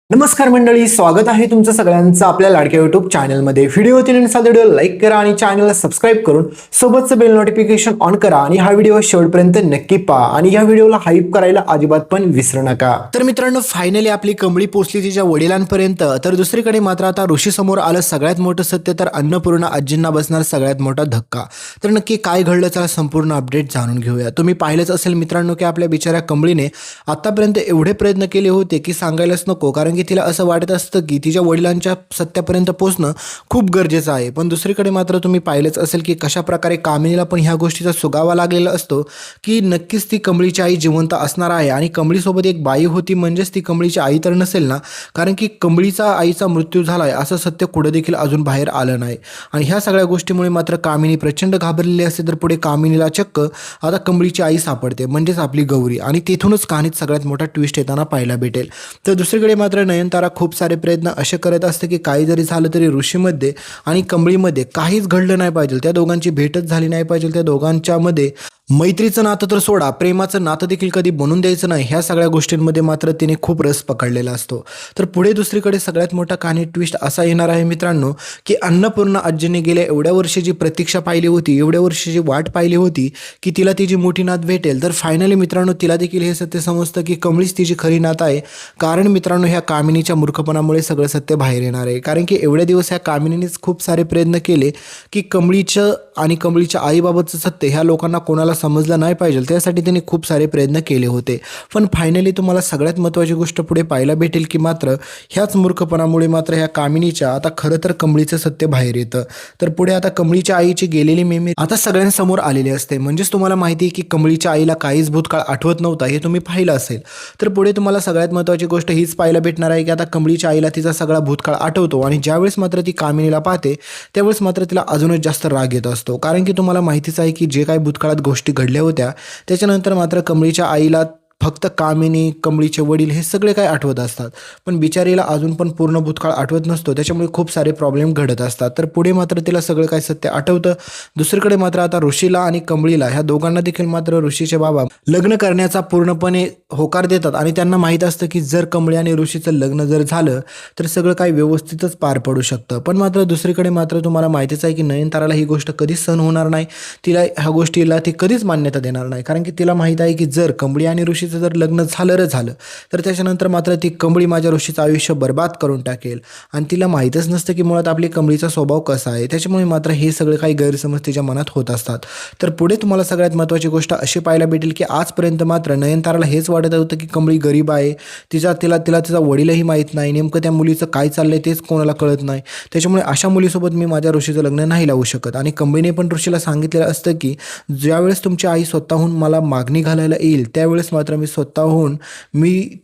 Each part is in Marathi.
नमस्कार मंडळी, स्वागत आहे तुमचं सगळ्यांचं आपल्या लाडक्या युट्यूब चॅनलमध्ये। व्हिडिओ व्हिडिओ लाईक करा आणि चॅनलला सबस्क्राईब करून सोबतचं बेल नोटिफिकेशन ऑन करा आणि हा व्हिडिओ शेवटपर्यंत नक्की पहा आणि या व्हिडिओला हाईप करायला अजिबात पण विसरू नका। तर मित्रांनो, फायनली आपली कमळी पोहोचली तिच्या वडिलांपर्यंत। तर दुसरीकडे मात्र आता ऋषी समोर आलं सगळ्यात मोठं सत्य, तर अन्नपूर्णा आजींना बसणार सगळ्यात मोठा धक्का। तर नक्की काय घडलं चला संपूर्ण अपडेट जाणून घेऊया। तुम्ही पाहिलंच असेल मित्रांनो की आपल्या बिचाऱ्या कमळीने आतापर्यंत एवढे प्रयत्न केले होते की सांगायलाच नको, कारण की तिला असं वाटत असतं की तिच्या वडिलांच्या सत्यापर्यंत पोहोचणं खूप गरजेचं आहे। पण दुसरीकडे मात्र तुम्ही पाहिलंच असेल की कशा प्रकारे कामिनीला पण ह्या गोष्टीचा सुगावा लागलेला असतो की नक्कीच ती कमळीची आई जिवंत असणार आहे आणि कमळीसोबत एक बाई होती, म्हणजेच ती कमळीची आई तर नसेल ना, कारण की कमळीचा आईचा मृत्यू झालाय असं सत्य कुठं देखील अजून बाहेर आलं नाही। आणि ह्या सगळ्या गोष्टीमुळे मात्र कामिनी प्रचंड घाबरलेली असते। तर पुढे कामिनीला चक्क आता कमळीची आई सापडते, म्हणजेच आपली गौरी, आणि तेथूनच कहाणीत सगळ्यात मोठा ट्विस्ट येताना पाहायला भेटेल। तर दुसरीकडे मात्र नयनतारा खूप सारे प्रयत्न असे करत असते की काही जरी झालं तरी ऋषीमध्ये आणि कमळीमध्ये काहीच घडलं नाही पाहिजे, त्या दोघांची भेटच झाली नाही पाहिजे, त्या दोघांच्या मध्ये मैत्रीचं नातं तर सोडा, प्रेमाचं नातं देखील कधी बनून द्यायचं नाही, ह्या सगळ्या गोष्टींमध्ये मात्र तिने खूप रस पकडलेला असतो। तर पुढे दुसरीकडे सगळ्यात मोठा कहाणी ट्विस्ट असा येणार आहे मित्रांनो की अन्नपूर्णा आजीने गेल्या एवढ्या वर्षी जी प्रतीक्षा पाहिली होती, एवढ्या वर्षी जी वाट पाहिली होती की तिला तिची मोठी नात भेटेल, तर फायनली मित्रांनो तिला देखील हे सत्य समजतं की कमळीच तिची खरी नात आहे। कारण मित्रांनो ह्या कामिनीच्या मूर्खपणामुळे सगळं सत्य बाहेर येणार आहे, कारण की एवढ्या दिवस ह्या कामिनीनेच खूप सारे प्रयत्न केले की कमळीचं आणि कमळीच्या आईबाबतचं सत्य ह्या लोकांना कोणाला समजलं नाही पाहिजे, त्यासाठी त्यांनी खूप सारे प्रयत्न केले होते। पण फायनली तुम्हाला सगळ्यात महत्त्वाची गोष्ट पुढे पाहायला भेटेल की मात्र ह्याच मूर्खपणामुळे मात्र ह्या कामिनीच्या आता खरं तर कमळीचं सत्य बाहेर येतं। तर पुढे आता कमळीच्या आईची गेलेली मेमरी आता सगळ्यांसमोर आलेली असते, म्हणजेच तुम्हाला माहिती आहे की कमळीच्या आईला काहीच भूतकाळ आठवत नव्हता, हे तुम्ही पाहिलं असेल। तर पुढे तुम्हाला सगळ्यात महत्त्वाची गोष्ट हीच पाहायला भेटणार आहे की आता कमळीच्या आईला तिचा सगळा भूतकाळ आठवतो आणि ज्यावेळेस मात्र ती कामिनीला पाहते त्यावेळेस मात्र तिला अजूनच जास्त राग येत असतो, कारण की तुम्हाला माहितीच आहे की जे काही भूतकाळात गोष्टी घडल्या होत्या त्याच्यानंतर मात्र कमळीच्या आईला फक्त कामिनी, कमळीचे वडील हे सगळे काय आठवत असतात, पण बिचारीला अजून पण पूर्ण भूतकाळ आठवत नसतो, त्याच्यामुळे खूप सारे प्रॉब्लेम घडत असतात। तर पुढे मात्र तिला सगळं काय सत्य आठवतं। दुसरीकडे मात्र आता ऋषीला आणि कमळीला ह्या दोघांना देखील मात्र ऋषीचे बाबा लग्न करण्याचा पूर्णपणे होकार देतात आणि त्यांना माहीत असतं की जर कमळी आणि ऋषीचं लग्न जर झालं तर सगळं काही व्यवस्थितच पार पडू शकतं। पण मात्र दुसरीकडे मात्र तुम्हाला माहितीच आहे की नयनताराला ही गोष्ट कधीच सहन होणार नाही, तिला ह्या गोष्टीला ती कधीच मान्यता देणार नाही, कारण की तिला माहीत आहे की जर कमळी आणि ऋषी जर लग्न झालं तर त्याच्यानंतर मात्र ती कमळी माझ्या ऋषीचं आयुष्य बर्बाद करून टाकेल आणि तिला माहीतच नसतं की मुळात आपली कमळीचा स्वभाव कसा आहे, त्याच्यामुळे मात्र हे सगळे काही गैरसमज तिच्या मनात होत असतात। तर पुढे तुम्हाला सगळ्यात महत्त्वाची गोष्ट अशी पाहायला भेटेल की आजपर्यंत मात्र नयनताराला हेच वाटत होतं की कमळी गरीब आहे, तिला तिचा वडीलही माहीत नाही, नेमकं त्या मुलीचं काय चाललंय तेच कोणाला कळत नाही, त्याच्यामुळे अशा मुलीसोबत मी माझ्या ऋषीचं लग्न नाही लावू शकत। आणि कमळीने पण ऋषीला सांगितलेलं असतं की ज्यावेळेस तुमची आई स्वतःहून मला मागणी घालायला येईल त्यावेळेस मात्र मी स्वतःहून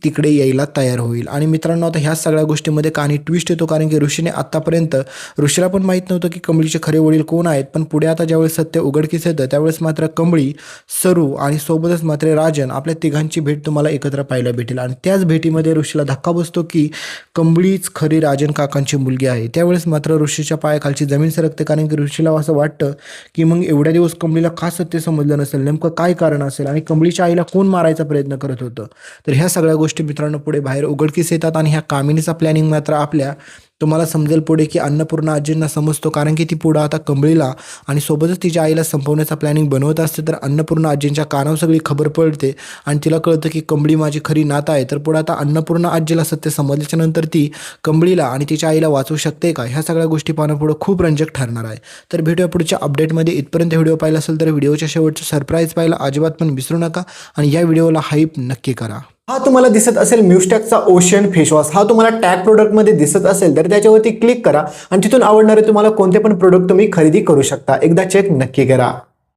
तिकडे यायला तयार होईल। आणि मित्रांनो आता ह्या सगळ्या गोष्टीमध्ये कहाणी ट्विस्ट येतो, कारण की ऋषीने आतापर्यंत ऋषीला पण माहीत नव्हतं की कमळीचे खरे वडील कोण आहेत, पण पुढे आता ज्यावेळेस सत्य उघडकीस येतं त्यावेळेस मात्र कमळी, सरू आणि सोबतच मात्र राजन आपल्या तिघांची भेट तुम्हाला एकत्र पाहायला भेटेल आणि त्याच भेटीमध्ये ऋषीला धक्का बसतो की कमळीच खरी राजन काकांची मुलगी आहे। त्यावेळेस मात्र ऋषीच्या पायाखालची जमीन सरकते, कारण की ऋषीला असं वाटतं की मग एवढ्या दिवस कमळीला का सत्य समजलं नसेल, नेमकं काय कारण असेल आणि कमळीच्या आईला कोण मारायचा प्रयत्न करत होतं। तर ह्या सगळ्या गोष्टी मित्रांनो पुढे बाहेर उघडकीस येतात आणि ह्या कामिनीचा प्लॅनिंग मात्र आपल्या तुम्हाला समजेल पुढे की अन्नपूर्णा आजींना समजतो, कारण की ती पुढं आता कमळीला आणि सोबतच तिच्या आईला संपवण्याचा प्लॅनिंग बनवत असते। तर अन्नपूर्णा आजींच्या कानावर सगळी खबर पडते आणि तिला कळतं की कमळी माझी खरी नात आहे। तर पुढे आता अन्नपूर्णा आजीला सत्य समजल्याच्या नंतर ती कमळीला आणि तिच्या आईला वाचवू शकते का, ह्या सगळ्या गोष्टी पाहणं पुढे खूप रंजक ठरणार आहे। तर भेटूया पुढच्या अपडेटमध्ये। इथपर्यंत व्हिडिओ पाहिला असेल तर व्हिडिओच्या शेवटचं सरप्राईज पाहायला अजिबात पण विसरू नका आणि या व्हिडिओला हाईप नक्की करा। हा तुम्हाला दिसत असेल म्यूस्टॅकचा ओशन फेसवॉश, हा तुम्हाला टॅग प्रोडक्टमध्ये दिसत असेल तर त्याच्यावरती क्लिक करा आणि तिथून आवडणारे तुम्हाला कोणते पण प्रोडक्ट तुम्ही खरेदी करू शकता, एकदा चेक नक्की करा।